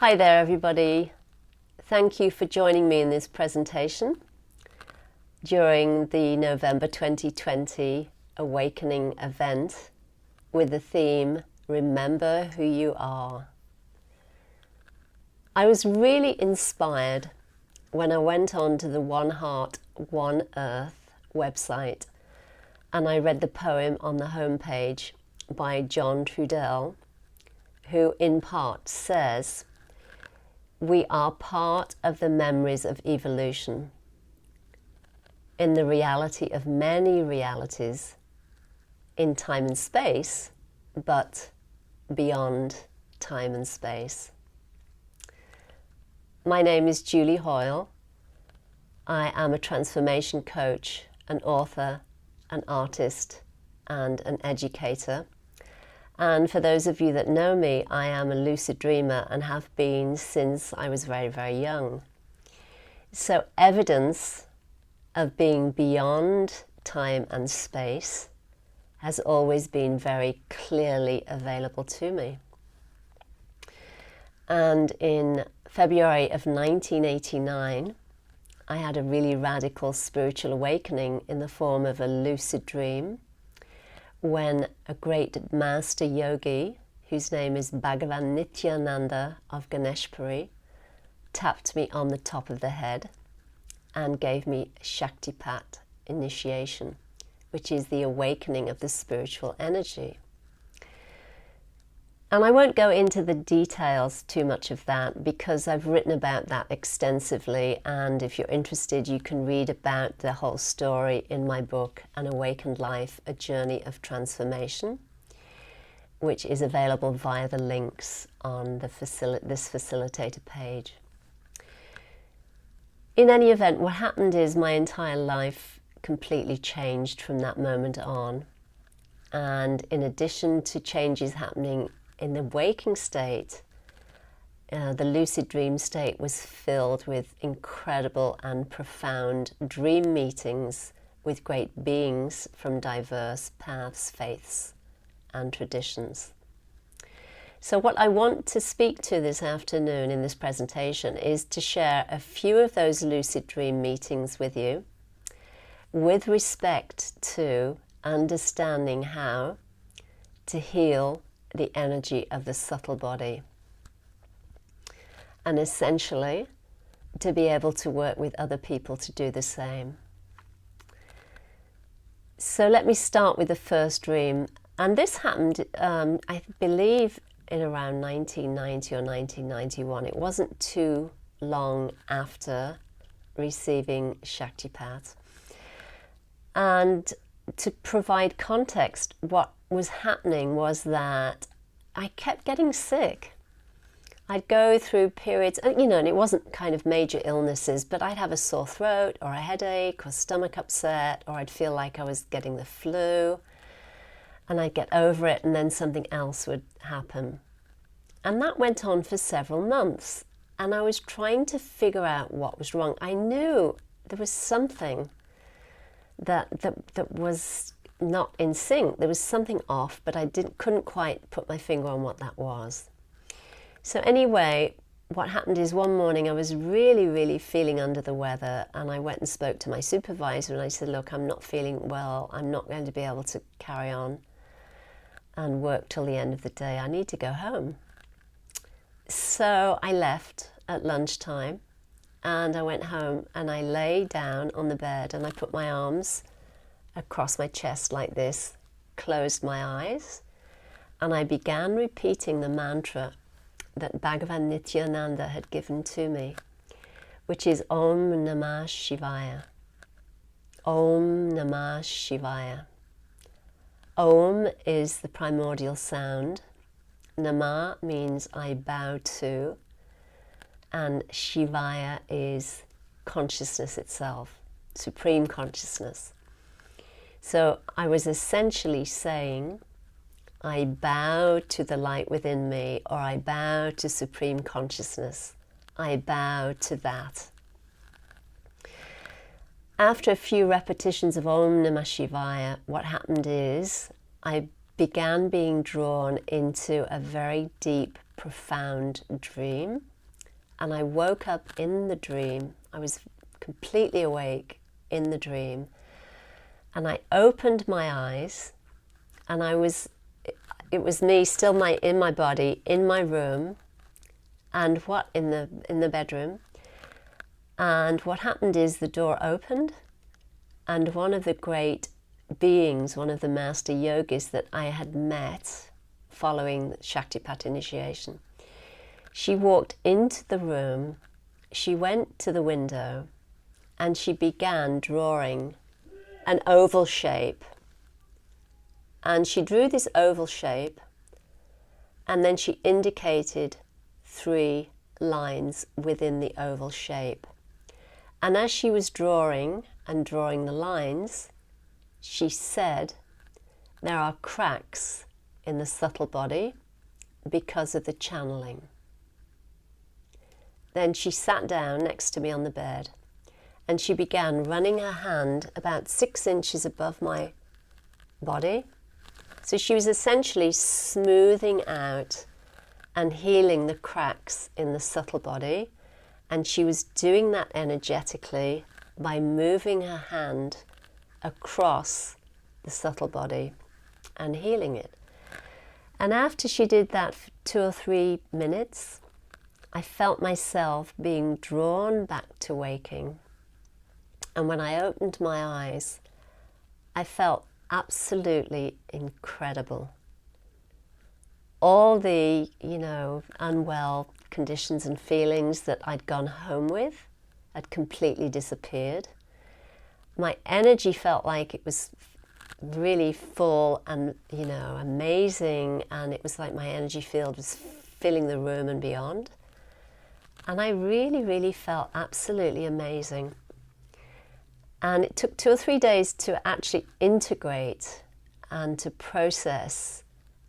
Hi there everybody. Thank you for joining me in this presentation during the November 2020 Awakening event with the theme Remember Who You Are. I was really inspired when I went on to the One Heart, One Earth website and I read the poem on the homepage by John Trudell, who in part says, "We are part of the memories of evolution, in the reality of many realities, in time and space, but beyond time and space." My name is Julie Hoyle. I am a transformation coach, an author, an artist, and an educator. And for those of you that know me, I am a lucid dreamer and have been since I was very, very young. So evidence of being beyond time and space has always been very clearly available to me. And in February of 1989, I had a really radical spiritual awakening in the form of a lucid dream, when a great master yogi, whose name is Bhagavan Nityananda of Ganeshpuri, tapped me on the top of the head and gave me Shaktipat initiation, which is the awakening of the spiritual energy. And I won't go into the details too much of that because I've written about that extensively, and if you're interested you can read about the whole story in my book, An Awakened Life, A Journey of Transformation, which is available via the links on this facilitator page. In any event, what happened is my entire life completely changed from that moment on, and in addition to changes happening in the waking state, the lucid dream state was filled with incredible and profound dream meetings with great beings from diverse paths, faiths, and traditions. So what I want to speak to this afternoon in this presentation is to share a few of those lucid dream meetings with you with respect to understanding how to heal the energy of the subtle body, and essentially to be able to work with other people to do the same. So let me start with the first dream, and this happened I believe in around 1990 or 1991. It wasn't too long after receiving Shaktipat. And to provide context, what was happening was that I kept getting sick. I'd go through periods, and it wasn't kind of major illnesses, but I'd have a sore throat or a headache or stomach upset, or I'd feel like I was getting the flu, and I'd get over it and then something else would happen. And that went on for several months, and I was trying to figure out what was wrong. I knew there was something that was not in sync. There was something off, but I couldn't quite put my finger on what that was. So anyway, what happened is one morning I was really, really feeling under the weather, and I went and spoke to my supervisor and I said, "Look, I'm not feeling well. I'm not going to be able to carry on and work till the end of the day. I need to go home." So I left at lunchtime and I went home and I lay down on the bed and I put my arms across my chest like this, closed my eyes, and I began repeating the mantra that Bhagavan Nityananda had given to me, which is Om Namah Shivaya. Om Namah Shivaya. Om is the primordial sound. Namah means I bow to, and Shivaya is consciousness itself, supreme consciousness. So I was essentially saying, I bow to the light within me, or I bow to supreme consciousness. I bow to that. After a few repetitions of Om Namah Shivaya, what happened is I began being drawn into a very deep, profound dream. And I woke up in the dream. I was completely awake in the dream. And I opened my eyes, and it was me still in my body, in my room, and in the bedroom. And what happened is the door opened, and one of the great beings, one of the master yogis that I had met following the Shaktipat initiation, she walked into the room, she went to the window, and she began drawing an oval shape. And she drew this oval shape, and then she indicated 3 lines within the oval shape. And as she was drawing the lines, she said, there are cracks in the subtle body because of the channeling. Then she sat down next to me on the bed, and she began running her hand about 6 inches above my body. So she was essentially smoothing out and healing the cracks in the subtle body. And she was doing that energetically by moving her hand across the subtle body and healing it. And after she did that for 2 or 3 minutes, I felt myself being drawn back to waking. And when I opened my eyes, I felt absolutely incredible. All the, unwell conditions and feelings that I'd gone home with had completely disappeared. My energy felt like it was really full and, amazing, and it was like my energy field was filling the room and beyond. And I really, really felt absolutely amazing. And it took 2 or 3 days to actually integrate and to process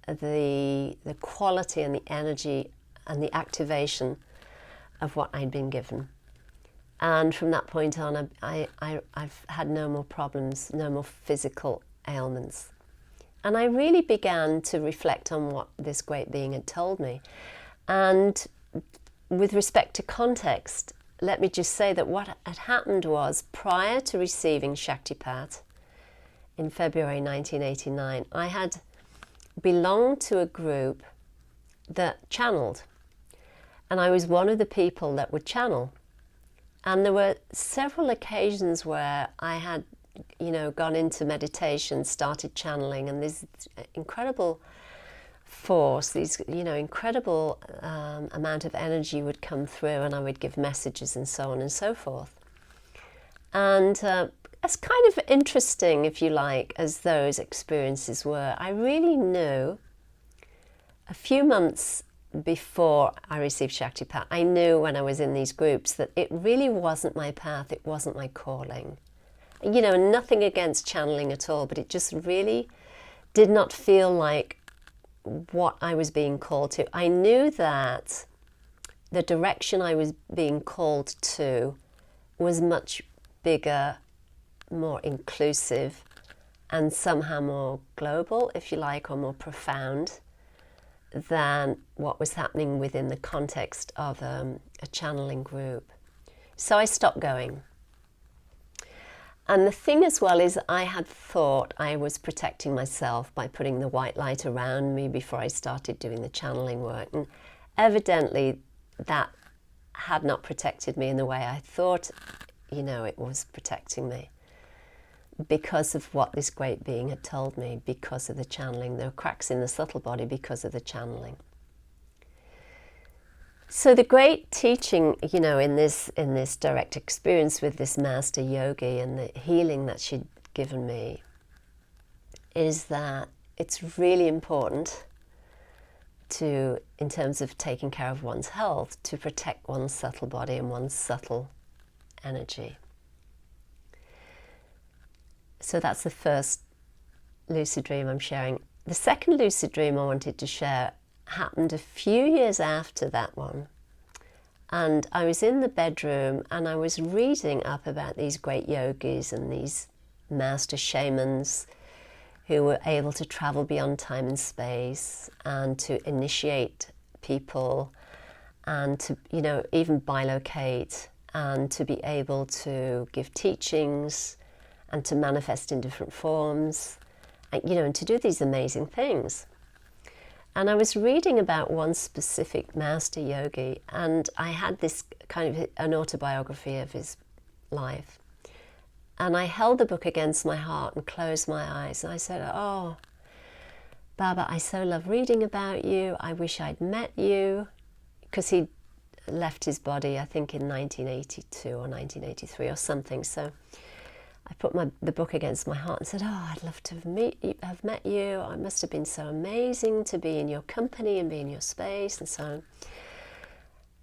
the quality and the energy and the activation of what I'd been given. And from that point on, I've had no more problems, no more physical ailments. And I really began to reflect on what this great being had told me. And with respect to context, let me just say that what had happened was, prior to receiving Shaktipat in February 1989, I had belonged to a group that channeled. And I was one of the people that would channel. And there were several occasions where I had, gone into meditation, started channeling, and this incredible force, these, incredible amount of energy would come through, and I would give messages and so on and so forth. And as kind of interesting, if you like, as those experiences were, I really knew a few months before I received Shaktipat, I knew when I was in these groups that it really wasn't my path, it wasn't my calling. Nothing against channeling at all, but it just really did not feel like what I was being called to. I knew that the direction I was being called to was much bigger, more inclusive, and somehow more global, if you like, or more profound than what was happening within the context of a channeling group. So I stopped going. And the thing as well is, I had thought I was protecting myself by putting the white light around me before I started doing the channeling work. And evidently that had not protected me in the way I thought, it was protecting me, because of what this great being had told me, because of the channeling. There were cracks in the subtle body because of the channeling. So the great teaching, in this direct experience with this master yogi and the healing that she'd given me, is that it's really important to, in terms of taking care of one's health, to protect one's subtle body and one's subtle energy. So that's the first lucid dream I'm sharing. The second lucid dream I wanted to share happened a few years after that one. And I was in the bedroom and I was reading up about these great yogis and these master shamans who were able to travel beyond time and space and to initiate people and to, you know, even bilocate and to be able to give teachings and to manifest in different forms, and, you know, and to do these amazing things. And I was reading about one specific master yogi, and I had this kind of an autobiography of his life. And I held the book against my heart and closed my eyes. And I said, oh, Baba, I so love reading about you. I wish I'd met you. Because he left his body, I think, in 1982 or 1983 or something. So I put the book against my heart and said, oh, I'd love to have met you. It must have been so amazing to be in your company and be in your space and so on.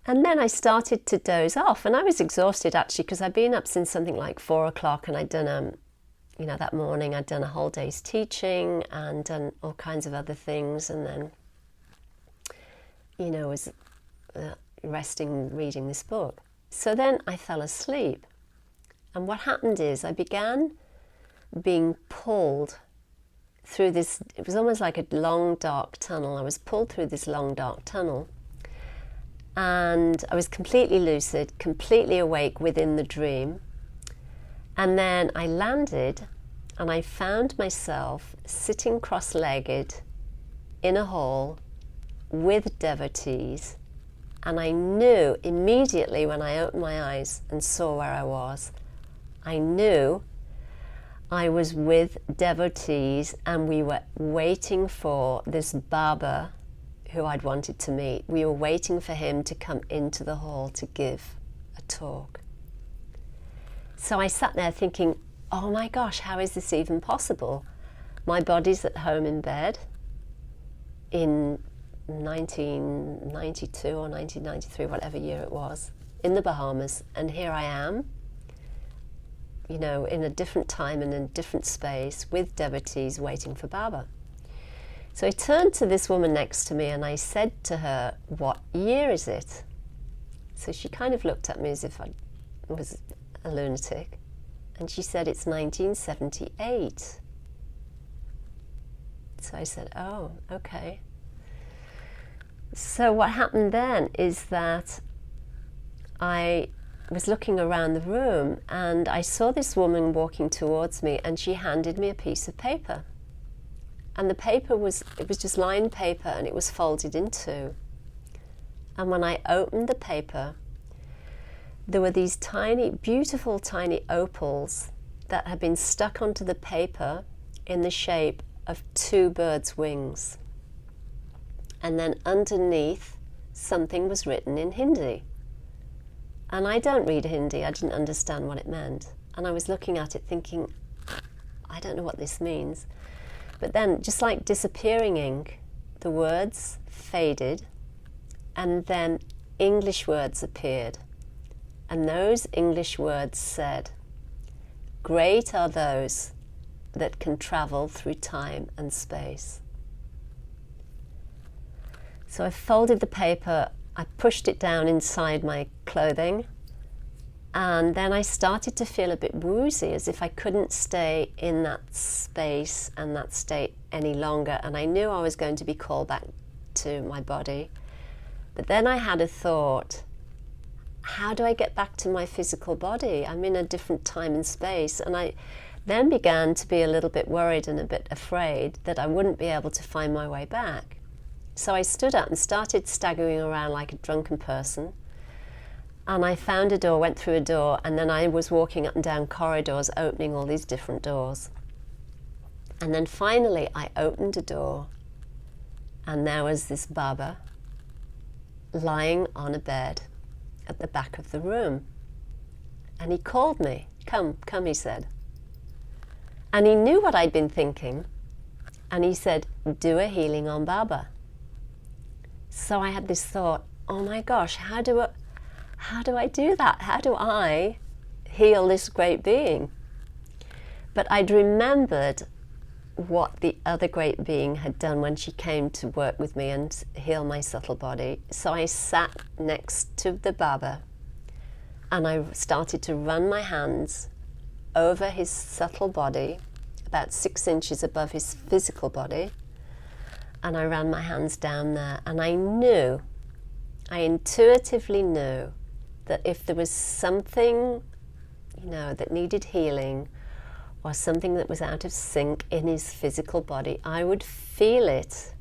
And then I started to doze off, and I was exhausted actually, because I'd been up since something like 4 o'clock, and I'd done you know, that morning I'd done a whole day's teaching and done all kinds of other things, and then, you know, was resting, reading this book. So then I fell asleep, and what happened is I began being pulled through this, it was almost like a long dark tunnel. I was pulled through this long dark tunnel. And I was completely lucid, completely awake within the dream. And then I landed and I found myself sitting cross-legged in a hall with devotees. And I knew immediately when I opened my eyes and saw where I was, I knew I was with devotees and we were waiting for this Baba who I'd wanted to meet. We were waiting for him to come into the hall to give a talk. So I sat there thinking, oh my gosh, how is this even possible? My body's at home in bed in 1992 or 1993, whatever year it was, in the Bahamas, and here I am, you know, in a different time and in a different space with devotees waiting for Baba. So I turned to this woman next to me and I said to her, what year is it? So she kind of looked at me as if I was a lunatic. And she said, it's 1978. So I said, oh, okay. So what happened then is that I was looking around the room and I saw this woman walking towards me, and she handed me a piece of paper. And the paper was just lined paper, and it was folded in two. And when I opened the paper, there were these tiny, beautiful tiny opals that had been stuck onto the paper in the shape of two birds' wings. And then underneath, something was written in Hindi. And I don't read Hindi, I didn't understand what it meant. And I was looking at it thinking, I don't know what this means. But then, just like disappearing ink, the words faded, and then English words appeared. And those English words said, great are those that can travel through time and space. So I folded the paper, I pushed it down inside my clothing, and then I started to feel a bit woozy, as if I couldn't stay in that space and that state any longer. And I knew I was going to be called back to my body. But then I had a thought, how do I get back to my physical body? I'm in a different time and space. And I then began to be a little bit worried and a bit afraid that I wouldn't be able to find my way back. So I stood up and started staggering around like a drunken person. And I found a door, went through a door, and then I was walking up and down corridors, opening all these different doors. And then finally I opened a door, and there was this Baba lying on a bed at the back of the room. And he called me. Come, come, he said. And he knew what I'd been thinking, and he said, do a healing on Baba. So I had this thought, oh my gosh, how do I do that? How do I heal this great being? But I'd remembered what the other great being had done when she came to work with me and heal my subtle body. So I sat next to the Baba and I started to run my hands over his subtle body, about 6 inches above his physical body. And I ran my hands down there, and I intuitively knew that if there was something, that needed healing, or something that was out of sync in his physical body, I would feel it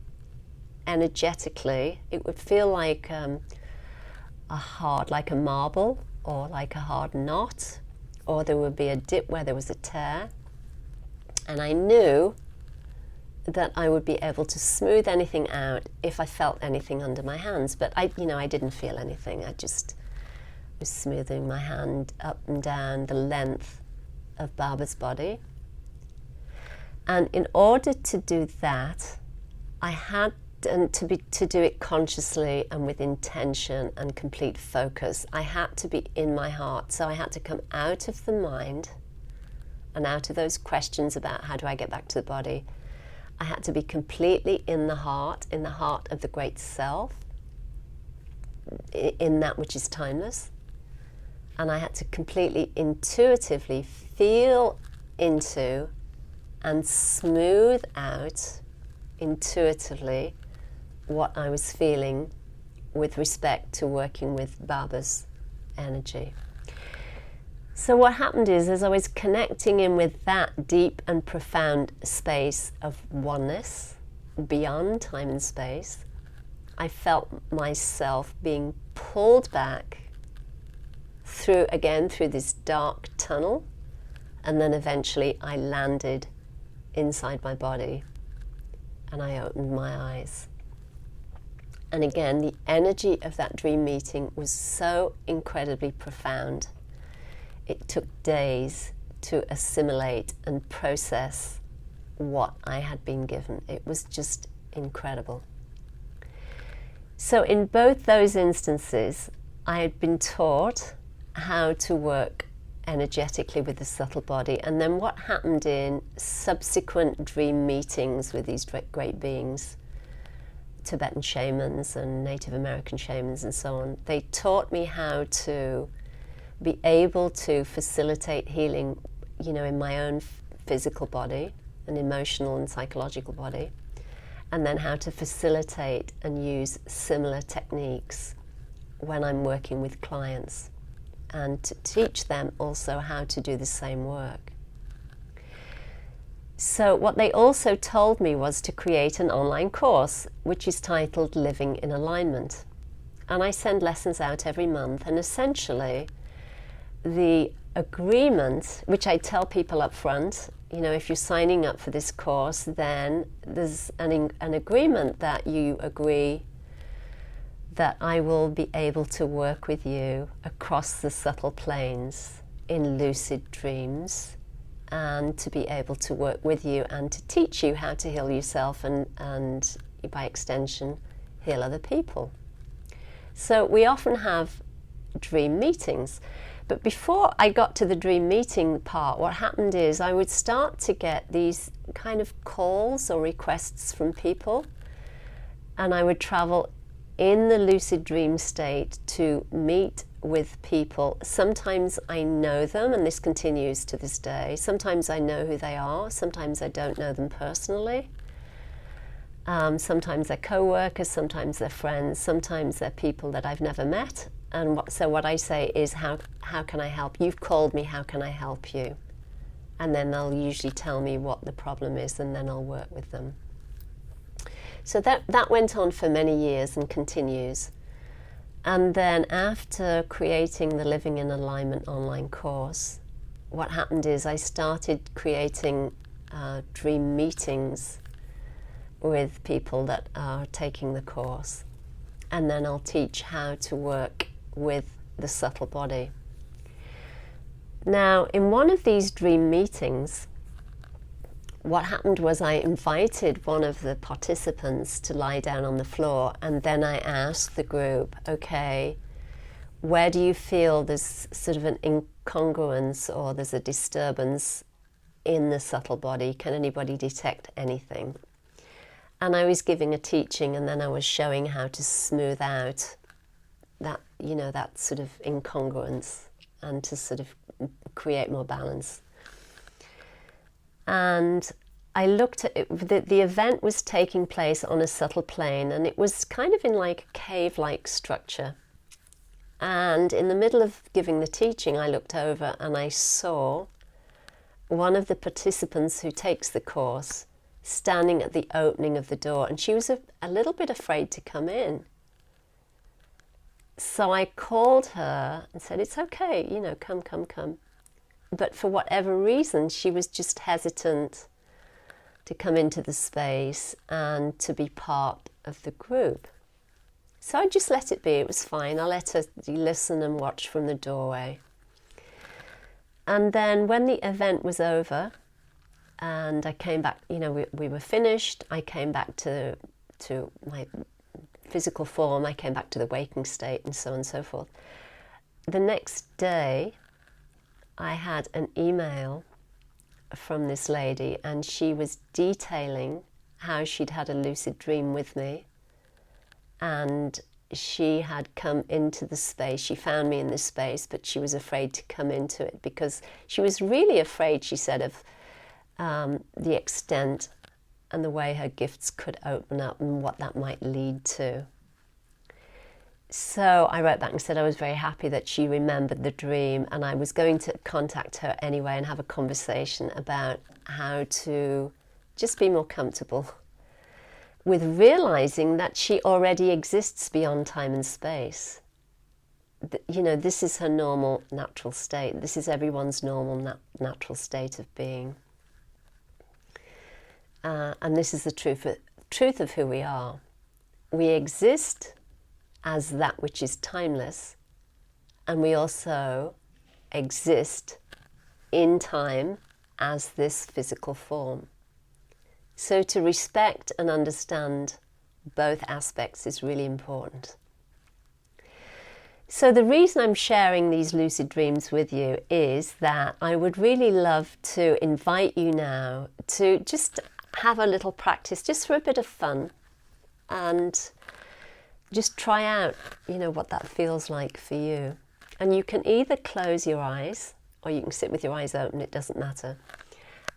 energetically. It would feel like like a marble, or like a hard knot, or there would be a dip where there was a tear. And I knew that I would be able to smooth anything out if I felt anything under my hands. But I didn't feel anything. I just was smoothing my hand up and down the length of Baba's body. And in order to do that, I had to do it consciously and with intention and complete focus. I had to be in my heart. So I had to come out of the mind and out of those questions about how do I get back to the body. I had to be completely in the heart of the great self, in that which is timeless. And I had to completely intuitively feel into and smooth out intuitively what I was feeling with respect to working with Baba's energy. So what happened is, as I was connecting in with that deep and profound space of oneness, beyond time and space, I felt myself being pulled back through this dark tunnel, and then eventually I landed inside my body and I opened my eyes. And again, the energy of that dream meeting was so incredibly profound. It took days to assimilate and process what I had been given. It was just incredible. So in both those instances, I had been taught how to work energetically with the subtle body. And then what happened in subsequent dream meetings with these great beings, Tibetan shamans and Native American shamans and so on, they taught me how to be able to facilitate healing, in my own physical body, an emotional and psychological body, and then how to facilitate and use similar techniques when I'm working with clients, and to teach them also how to do the same work. So what they also told me was to create an online course, which is titled Living in Alignment. And I send lessons out every month, and essentially the agreement, which I tell people up front, if you're signing up for this course, then there's an agreement that you agree that I will be able to work with you across the subtle planes in lucid dreams, and to be able to work with you and to teach you how to heal yourself and by extension, heal other people. So we often have dream meetings. But before I got to the dream meeting part, what happened is I would start to get these kind of calls or requests from people, and I would travel in the lucid dream state to meet with people. Sometimes I know them, and this continues to this day. Sometimes I know who they are, sometimes I don't know them personally. Sometimes they're co-workers, sometimes they're friends, sometimes they're people that I've never met. And so what I say is, how can I help? You've called me, how can I help you? And then they'll usually tell me what the problem is, and then I'll work with them. So that went on for many years and continues. And then after creating the Living in Alignment online course, what happened is I started creating dream meetings with people that are taking the course. And then I'll teach how to work with the subtle body. Now, in one of these dream meetings, what happened was I invited one of the participants to lie down on the floor, and then I asked the group, okay, where do you feel there's sort of an incongruence or there's a disturbance in the subtle body? Can anybody detect anything? And I was giving a teaching, and then I was showing how to smooth out that, that sort of incongruence and to sort of create more balance. And I looked at it, the event was taking place on a subtle plane, and it was kind of in like a cave-like structure. And in the middle of giving the teaching, I looked over and I saw one of the participants who takes the course standing at the opening of the door, and she was a little bit afraid to come in. So I called her and said, it's okay, you know, come. But for whatever reason, she was just hesitant to come into the space and to be part of the group. So I just let it be, it was fine. I let her listen and watch from the doorway. And then when the event was over and I came back, you know, we were finished, I came back to my physical form, I came back to the waking state and so on and so forth. The next day, I had an email from this lady, and she was detailing how she'd had a lucid dream with me, and she had come into the space. She found me in this space, but she was afraid to come into it because she was really afraid, she said, of the extent and the way her gifts could open up and what that might lead to. So I wrote back and said I was very happy that she remembered the dream, and I was going to contact her anyway and have a conversation about how to just be more comfortable with realizing that she already exists beyond time and space. You know, this is her normal, natural state. This is everyone's normal, natural state of being. And this is the truth of who we are. We exist as that which is timeless, and we also exist in time as this physical form. So to respect and understand both aspects is really important. So the reason I'm sharing these lucid dreams with you is that I would really love to invite you now to just have a little practice, just for a bit of fun, and just try out, you know, what that feels like for you. And you can either close your eyes or you can sit with your eyes open, it doesn't matter.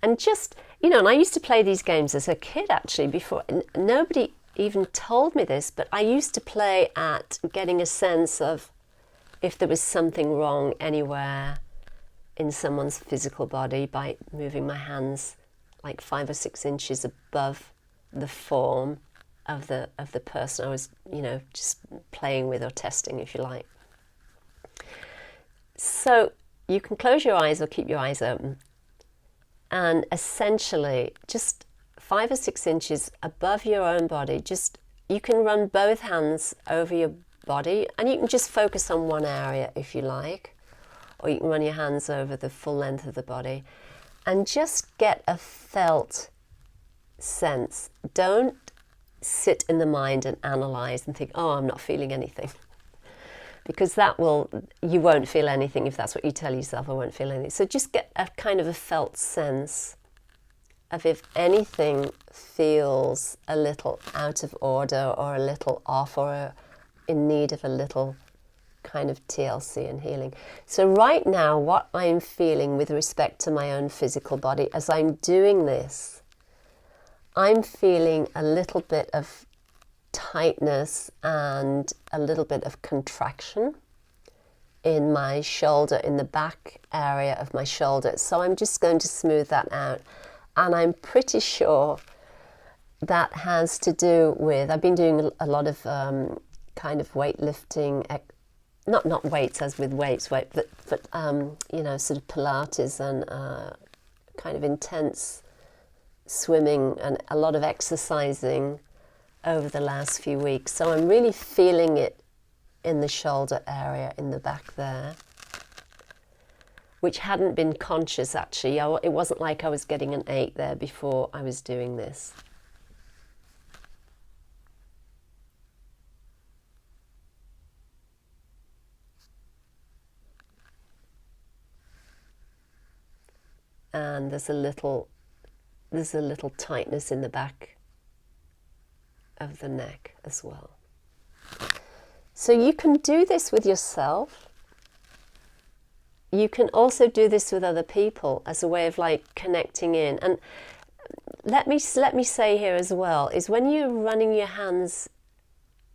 And just, you know, and I used to play these games as a kid actually before. Nobody even told me this, but I used to play at getting a sense of if there was something wrong anywhere in someone's physical body by moving my hands like 5 or 6 inches above the form of the person I was, you know, just playing with or testing, if you like. So you can close your eyes or keep your eyes open, and essentially just 5 or 6 inches above your own body, just, you can run both hands over your body, and you can just focus on one area if you like, or you can run your hands over the full length of the body and just get a felt sense. Don't sit in the mind and analyze and think, oh, I'm not feeling anything. Because you won't feel anything if that's what you tell yourself, I won't feel anything. So just get a kind of a felt sense of if anything feels a little out of order or a little off or in need of a little kind of TLC and healing. So right now, what I'm feeling with respect to my own physical body as I'm doing this, I'm feeling a little bit of tightness and a little bit of contraction in my shoulder, in the back area of my shoulder. So I'm just going to smooth that out. And I'm pretty sure that has to do with, I've been doing a lot of kind of weightlifting, not weights as with weights, but you know, sort of Pilates and kind of intense swimming and a lot of exercising over the last few weeks. So I'm really feeling it in the shoulder area, in the back there, which hadn't been conscious actually. It wasn't like I was getting an ache there before I was doing this. And there's a little tightness in the back of the neck as well. So you can do this with yourself, you can also do this with other people as a way of like connecting in. And let me say here as well, is when you're running your hands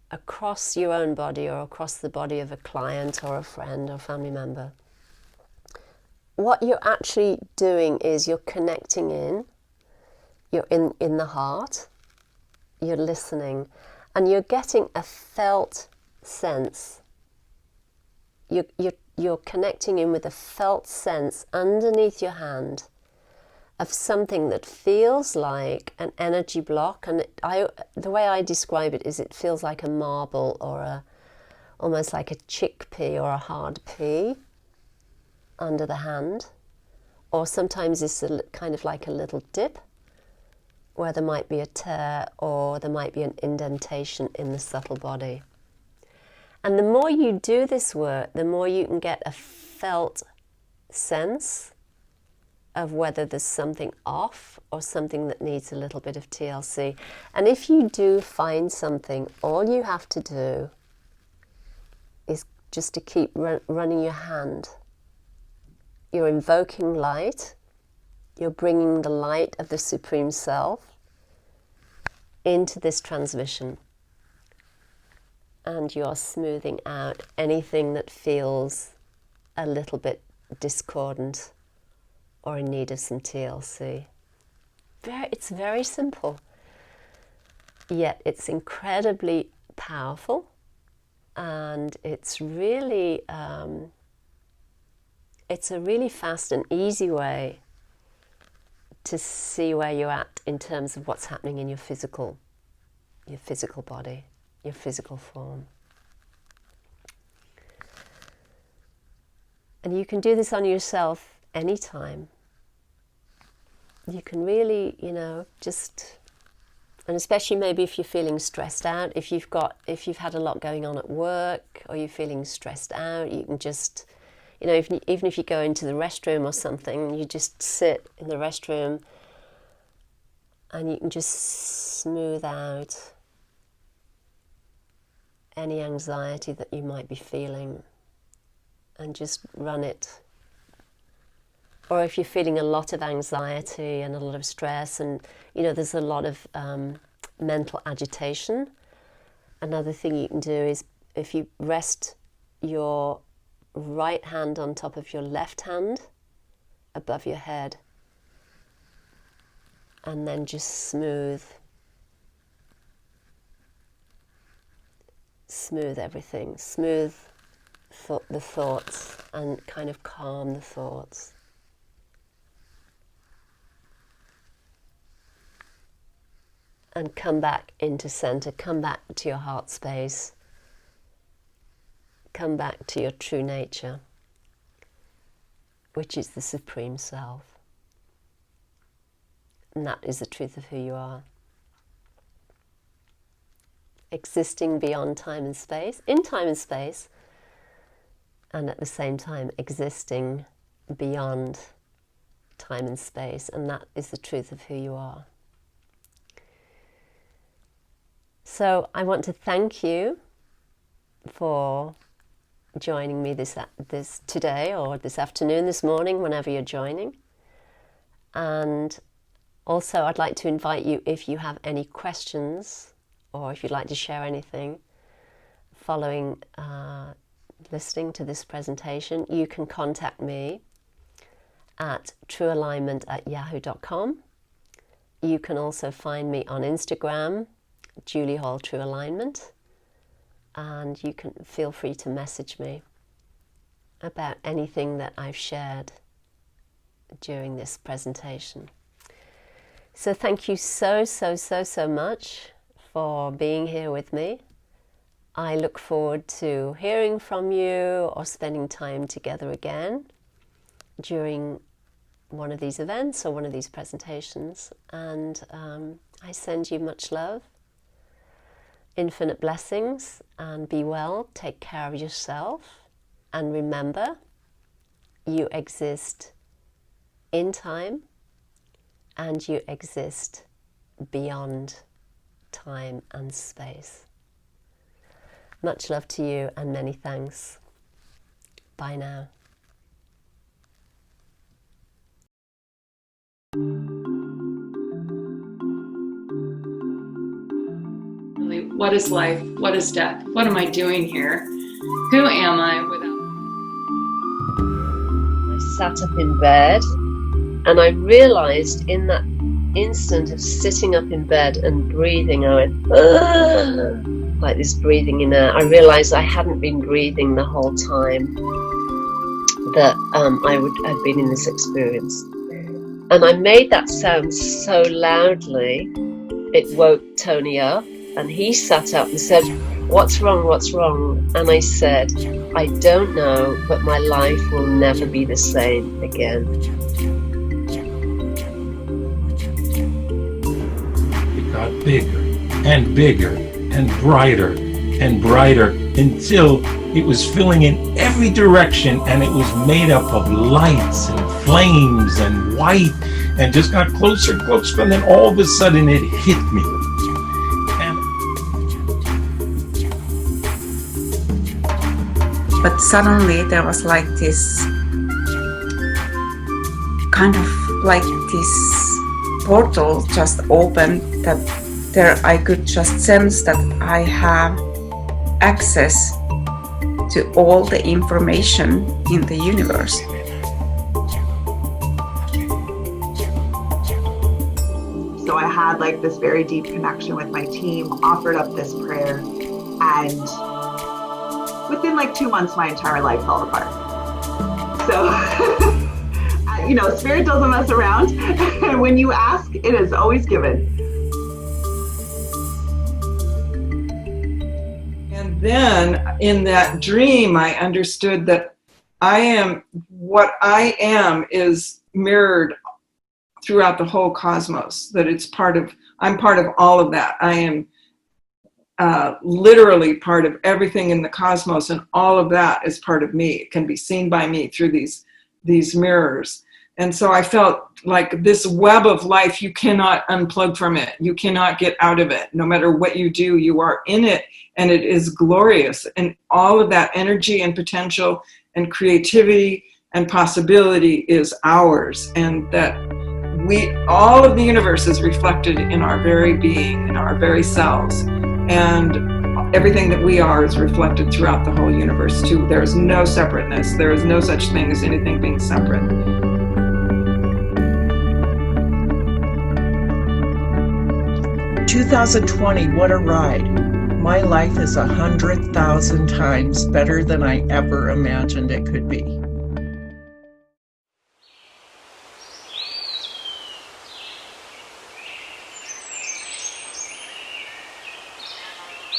across your own body or across the body of a client or a friend or family member, what you're actually doing is you're connecting in, you're in the heart, you're listening, and you're getting a felt sense. You're connecting in with a felt sense underneath your hand of something that feels like an energy block. And the way I describe it is it feels like a marble or almost like a chickpea or a hard pea under the hand. Or sometimes it's kind of like a little dip where there might be a tear or there might be an indentation in the subtle body. And the more you do this work, the more you can get a felt sense of whether there's something off or something that needs a little bit of TLC. And if you do find something, all you have to do is just to keep running your hand. You're invoking light. You're bringing the light of the Supreme Self into this transmission. And you're smoothing out anything that feels a little bit discordant or in need of some TLC. It's very simple, yet it's incredibly powerful, and it's really it's a really fast and easy way to see where you're at in terms of what's happening in your physical body, your physical form. And you can do this on yourself anytime. You can really, just, and especially maybe if you're feeling stressed out, if you've had a lot going on at work, or you're feeling stressed out, you can just, even if you go into the restroom or something, you just sit in the restroom and you can just smooth out any anxiety that you might be feeling and just run it. Or if you're feeling a lot of anxiety and a lot of stress and, there's a lot of mental agitation, another thing you can do is if you rest your right hand on top of your left hand above your head and then just smooth everything, smooth the thoughts and kind of calm the thoughts. And come back into center, come back to your heart space, come back to your true nature, which is the Supreme Self. And that is the truth of who you are. Existing beyond time and space, in time and space, and at the same time existing beyond time and space, and that is the truth of who you are. So I want to thank you for joining me this today or this afternoon, this morning, whenever you're joining. And also I'd like to invite you, if you have any questions or if you'd like to share anything following listening to this presentation, you can contact me at truealignment@yahoo.com. You can also find me on Instagram, Julie Hoyle True Alignment, and you can feel free to message me about anything that I've shared during this presentation. So thank you so much for being here with me. I look forward to hearing from you or spending time together again during one of these events or one of these presentations, and I send you much love, infinite blessings, and be well, take care of yourself, and remember, you exist in time and you exist beyond time and space. Much love to you and many thanks. Bye now. What is life? What is death? What am I doing here? Who am I without? I sat up in bed and I realized in that instant of sitting up in bed and breathing, I went, "Ah," like this breathing in air. I realized I hadn't been breathing the whole time that I'd been in this experience. And I made that sound so loudly, it woke Tony up, and he sat up and said, "What's wrong? What's wrong?" And I said, "I don't know, but my life will never be the same again." It got bigger and bigger and brighter until it was filling in every direction, and it was made up of lights and flames and white, and just got closer and closer, and then all of a sudden it hit me. But suddenly there was like this kind of like this portal just opened, that there I could just sense that I have access to all the information in the universe. So I had like this very deep connection with my team, offered up this prayer, and within like 2 months, my entire life fell apart. So, spirit doesn't mess around. And when you ask, it is always given. And then in that dream, I understood that what I am is mirrored throughout the whole cosmos, that I'm part of all of that. I am literally part of everything in the cosmos, and all of that is part of me. It can be seen by me through these mirrors. And so I felt like this web of life, you cannot unplug from it. You cannot get out of it. No matter what you do, you are in it, and it is glorious. And all of that energy and potential and creativity and possibility is ours. And that all of the universe is reflected in our very being, in our very selves. And everything that we are is reflected throughout the whole universe too. There is no separateness. There is no such thing as anything being separate. 2020, what a ride. My life is 100,000 times better than I ever imagined it could be.